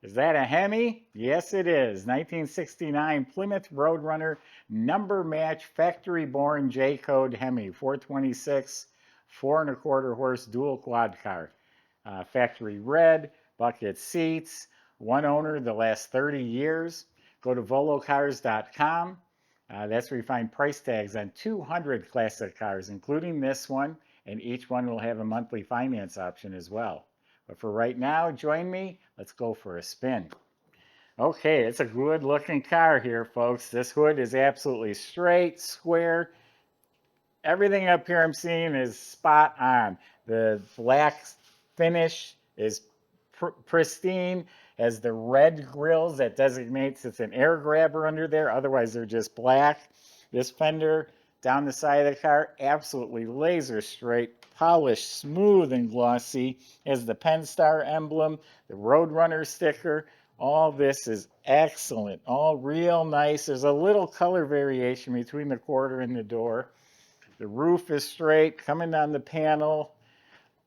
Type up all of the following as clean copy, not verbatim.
Is that a Hemi? Yes, it is. 1969 Plymouth Roadrunner number match factory born J code Hemi 426, 4¼ horse dual quad car. Factory red, bucket seats, one owner the last 30 years. Go to volocars.com. That's where you find price tags on 200 classic cars, including this one, and each one will have a monthly finance option as well. But for right now, join me. Let's go for a spin. Okay, it's a good looking car here, folks. This hood is absolutely straight, square. Everything up here I'm seeing is spot on. The black finish is pristine, as the red grills that designates it's an air grabber under there. Otherwise, they're just black. This fender down the side of the car, absolutely laser straight, polished, smooth, and glossy. Has the Penn-Star emblem, the Roadrunner sticker. All this is excellent, all real nice. There's a little color variation between the quarter and the door. The roof is straight, coming down the panel.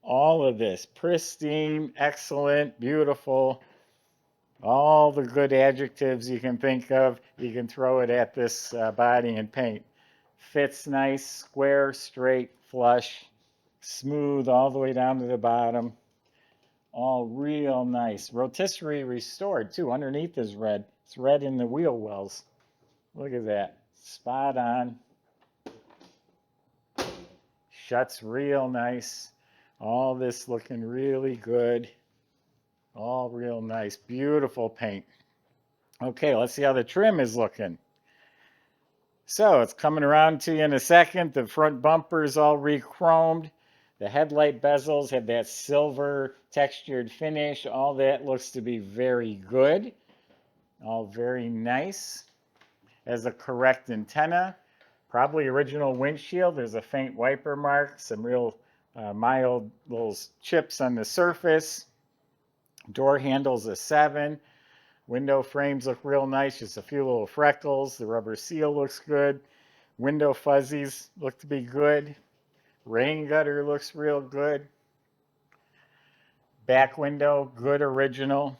All of this, pristine, excellent, beautiful. All the good adjectives you can think of, you can throw it at this body and paint. Fits nice, square, straight, flush, smooth all the way down to the bottom. All real nice. Rotisserie restored too. Underneath is red. It's red in the wheel wells. Look at that. Spot on. Shuts real nice. All this looking really good. All real nice. Beautiful paint. Okay, let's see how the trim is looking. So it's coming around to you in a second. The front bumper is all rechromed. The headlight bezels have that silver textured finish. All that looks to be very good. All very nice. Has the correct antenna. Probably original windshield. There's a faint wiper mark. Some real mild little chips on the surface. Door handles a 7. Window frames look real nice. Just a few little freckles. The rubber seal looks good. Window fuzzies look to be good. Rain gutter looks real good. Back window, good original.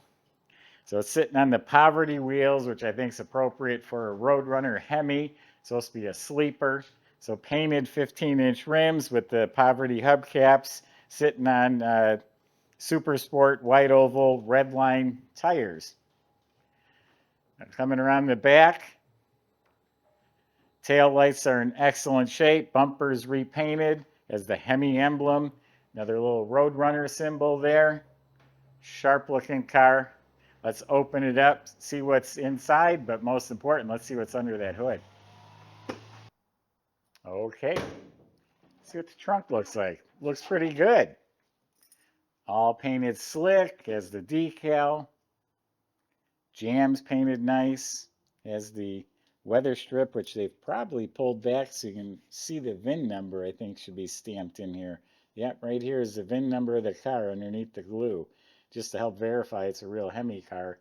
So it's sitting on the poverty wheels, which I think is appropriate for a Roadrunner Hemi. It's supposed to be a sleeper. So painted 15-inch rims with the poverty hubcaps, sitting on Super Sport white oval red line tires. Coming around the back, tail lights are in excellent shape. Bumpers repainted as the Hemi emblem. Another little Roadrunner symbol there. Sharp looking car. Let's open it up, see what's inside, but most important, let's see what's under that hood. Okay, see what the trunk looks like. Looks pretty good. All painted slick, has the decal. Jams painted nice. Has the weather strip, which they've probably pulled back so you can see the VIN number, I think should be stamped in here. Yep, right here is the VIN number of the car underneath the glue, just to help verify it's a real Hemi car.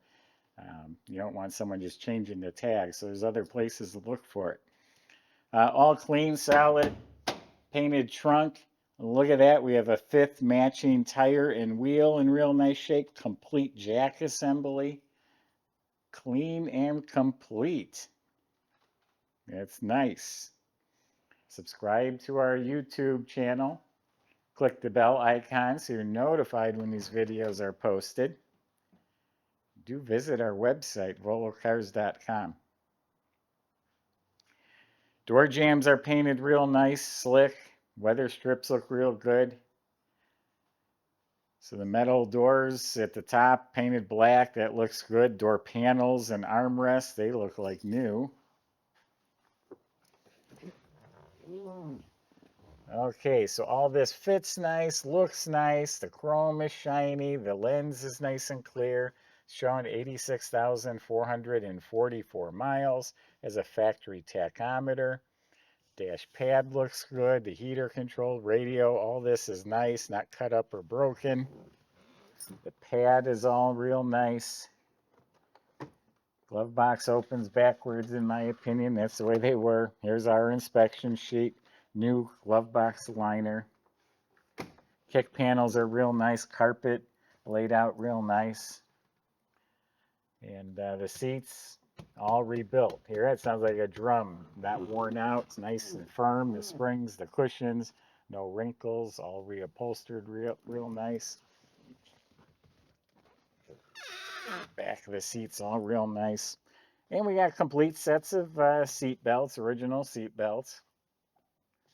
You don't want someone just changing the tag, so there's other places to look for it. All clean, solid, painted trunk. Look at that, we have a 5th matching tire and wheel in real nice shape, complete jack assembly. Clean and complete. That's nice. Subscribe to our YouTube channel. Click the bell icon so you're notified when these videos are posted. Do visit our website, volocars.com. Door jambs are painted real nice, slick. Weather strips look real good. So the metal doors at the top painted black, that looks good. Door panels and armrests, they look like new. Okay, so all this fits nice, looks nice. The chrome is shiny. The lens is nice and clear. Showing 86,444 miles. Has a factory tachometer. Dash pad looks good. The heater control, radio, all this is nice, not cut up or broken. The pad is all real nice. Glove box opens backwards, in my opinion. That's the way they were. Here's our inspection sheet. New glove box liner. Kick panels are real nice. Carpet laid out real nice. And the seats all rebuilt. Here it sounds like a drum, not worn out. It's nice and firm. The springs, the cushions, no wrinkles, all reupholstered, real nice. Back of the seats all real nice. And we got complete sets of seat belts, original seat belts.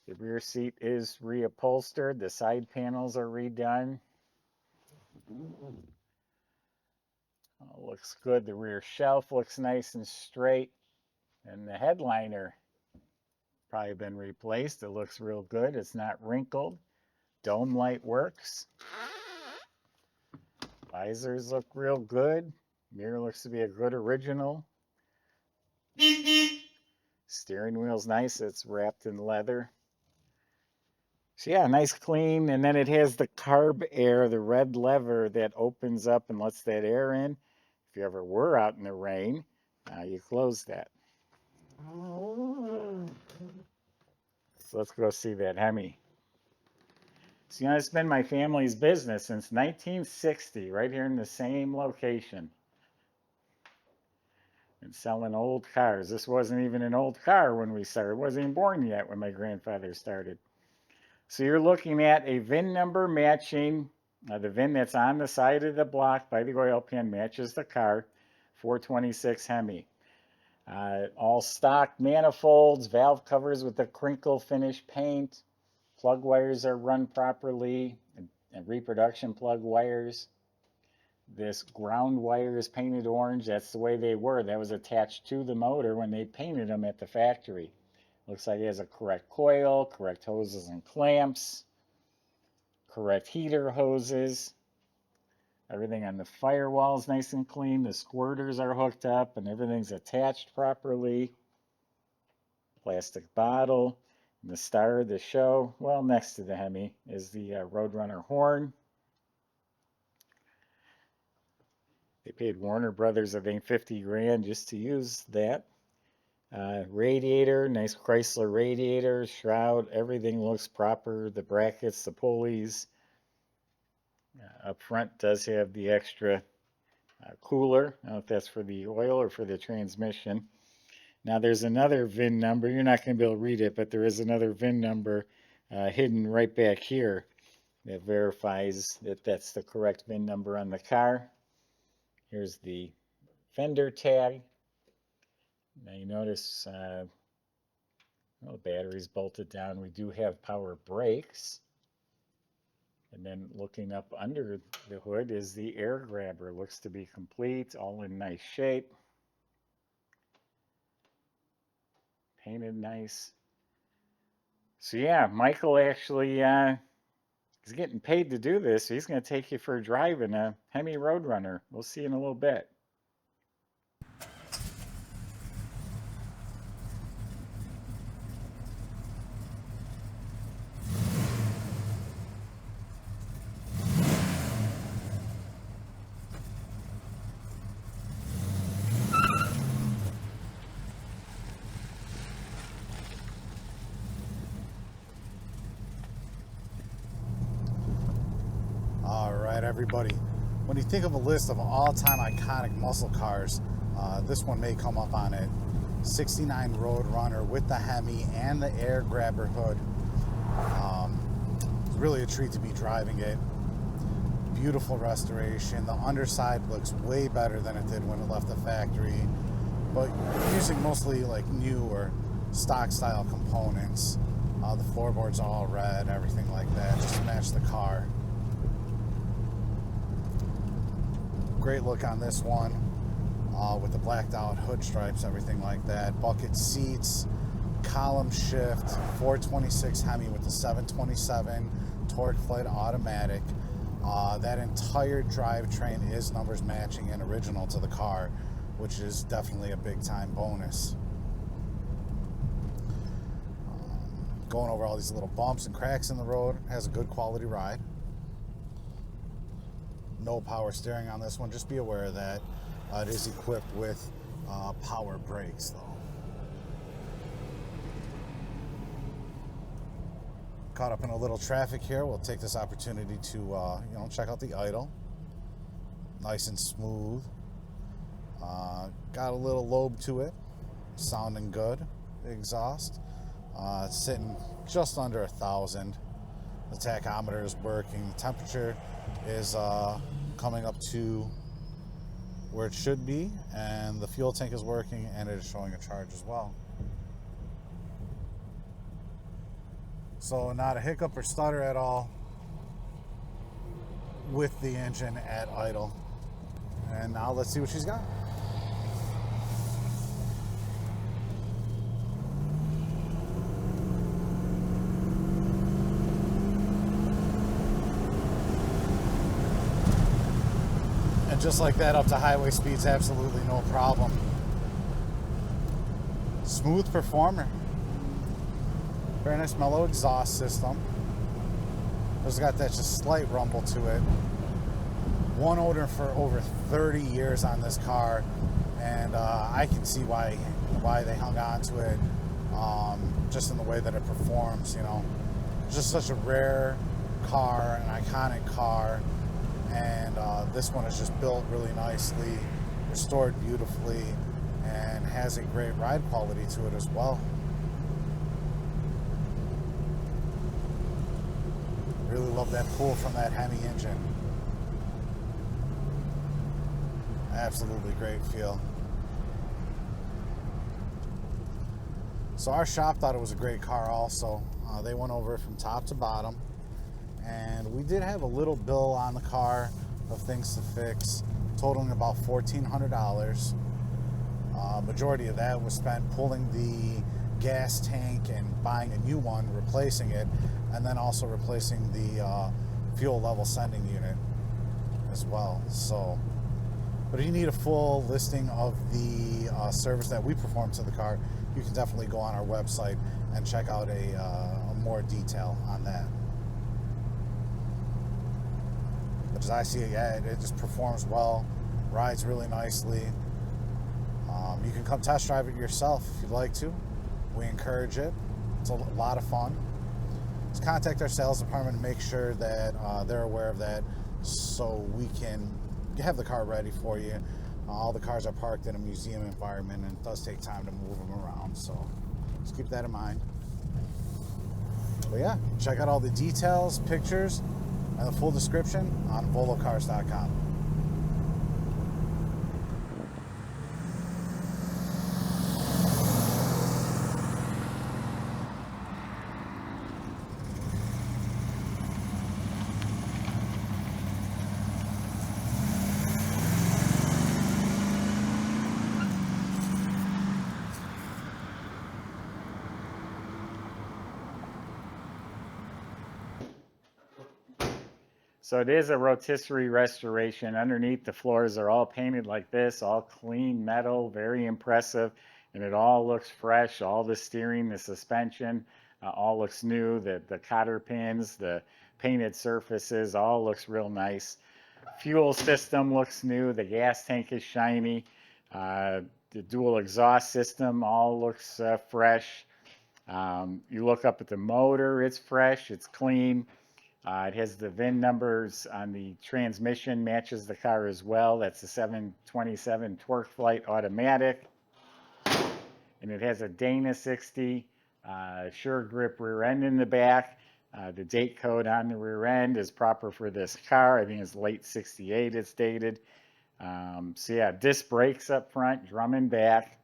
The rear seat is reupholstered. The side panels are redone. Looks good. The rear shelf looks nice and straight. And the headliner probably been replaced. It looks real good. It's not wrinkled. Dome light works. Visors look real good. Mirror looks to be a good original. Steering wheel's nice. It's wrapped in leather. So yeah, nice clean. And then it has the carb air, the red lever that opens up and lets that air in. If you ever were out in the rain, you close that. So let's go see that Hemi. So, you know, it's been my family's business since 1960, right here in the same location. And selling old cars. This wasn't even an old car when we started. It wasn't even born yet when my grandfather started. So you're looking at a VIN number matching, the VIN that's on the side of the block by the oil pan matches the car, 426 Hemi. All stock manifolds, valve covers with the crinkle finish paint. Plug wires are run properly, and reproduction plug wires. This ground wire is painted orange. That's the way they were. That was attached to the motor when they painted them at the factory. Looks like it has a correct coil, correct hoses and clamps, correct heater hoses. Everything on the firewall is nice and clean. The squirters are hooked up and everything's attached properly. Plastic bottle. And the star of the show, well, next to the Hemi, is the Roadrunner horn. They paid Warner Brothers, I think, 50 grand just to use that. Radiator, nice Chrysler radiator, shroud, everything looks proper. The brackets, the pulleys. Up front does have the extra cooler. I don't know if that's for the oil or for the transmission. Now there's another VIN number. You're not going to be able to read it, but there is another VIN number hidden right back here that verifies that that's the correct VIN number on the car. Here's the fender tag. Now you notice the battery's bolted down. We do have power brakes. And then looking up under the hood is the air grabber. Looks to be complete, all in nice shape. Painted nice. So yeah, Michael actually is getting paid to do this. So he's going to take you for a drive in a Hemi Roadrunner. We'll see you in a little bit. Everybody, when you think of a list of all-time iconic muscle cars, this one may come up on it. 69 Roadrunner with the Hemi and the Air Grabber hood. It's really a treat to be driving it. Beautiful restoration. The underside looks way better than it did when it left the factory, but using mostly like new or stock style components. The floorboards are all red, everything like that, just to match the car. Great look on this one with the blacked out hood stripes, everything like that. Bucket seats, column shift, 426 Hemi with the 727 torque flight automatic. That entire drivetrain is numbers matching and original to the car, which is definitely a big time bonus. Going over all these little bumps and cracks in the road, has a good quality ride. No power steering on this one, just be aware of that. It is equipped with power brakes though. Caught up in a little traffic here. We'll take this opportunity to check out the idle. Nice and smooth. Got a little lobe to it, sounding good. Exhaust. It's sitting just under 1,000. The tachometer is working. The temperature is coming up to where it should be, and the fuel tank is working, and it is showing a charge as well. So not a hiccup or stutter at all with the engine at idle. And now let's see what she's got. And just like that, up to highway speeds, absolutely no problem. Smooth performer. Very nice mellow exhaust system. It's got that just slight rumble to it. One owner for over 30 years on this car, and I can see why they hung on to it, just in the way that it performs. You know, it's just such a rare car, an iconic car, and this one is just built really nicely, restored beautifully, and has a great ride quality to it as well. Really love that pull from that Hemi engine. Absolutely great feel. So our shop thought it was a great car also. They went over it from top to bottom, and we did have a little bill on the car of things to fix, totaling about $1,400. Majority of that was spent pulling the gas tank and buying a new one, replacing it, and then also replacing the fuel level sending unit as well. So, but if you need a full listing of the service that we perform to the car, you can definitely go on our website and check out a more detail on that. But as I see it, yeah, it just performs well, rides really nicely. You can come test drive it yourself if you'd like to. We encourage it. It's a lot of fun. Just contact our sales department and make sure that they're aware of that, so we can have the car ready for you. All the cars are parked in a museum environment, and it does take time to move them around, so just keep that in mind. But yeah, check out all the details, pictures, and the full description on volocars.com. So it is a rotisserie restoration. Underneath, the floors are all painted like this, all clean metal, very impressive, and it all looks fresh. All the steering, the suspension, all looks new. The cotter pins, the painted surfaces, all looks real nice. Fuel system looks new. The gas tank is shiny. The dual exhaust system all looks fresh. You look up at the motor, it's fresh, it's clean. It has the VIN numbers on the transmission, matches the car as well. That's the 727 Torque Flight automatic. And it has a Dana 60 Sure Grip rear end in the back. The date code on the rear end is proper for this car. I think it's late 68 it's dated. So yeah, disc brakes up front, drum and back.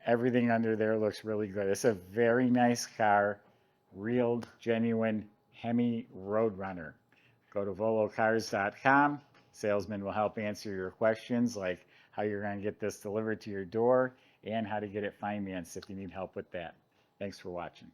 Everything under there looks really good. It's a very nice car, real, genuine Hemi Roadrunner. Go to volocars.com. Salesman will help answer your questions, like how you're going to get this delivered to your door and how to get it financed if you need help with that. Thanks for watching.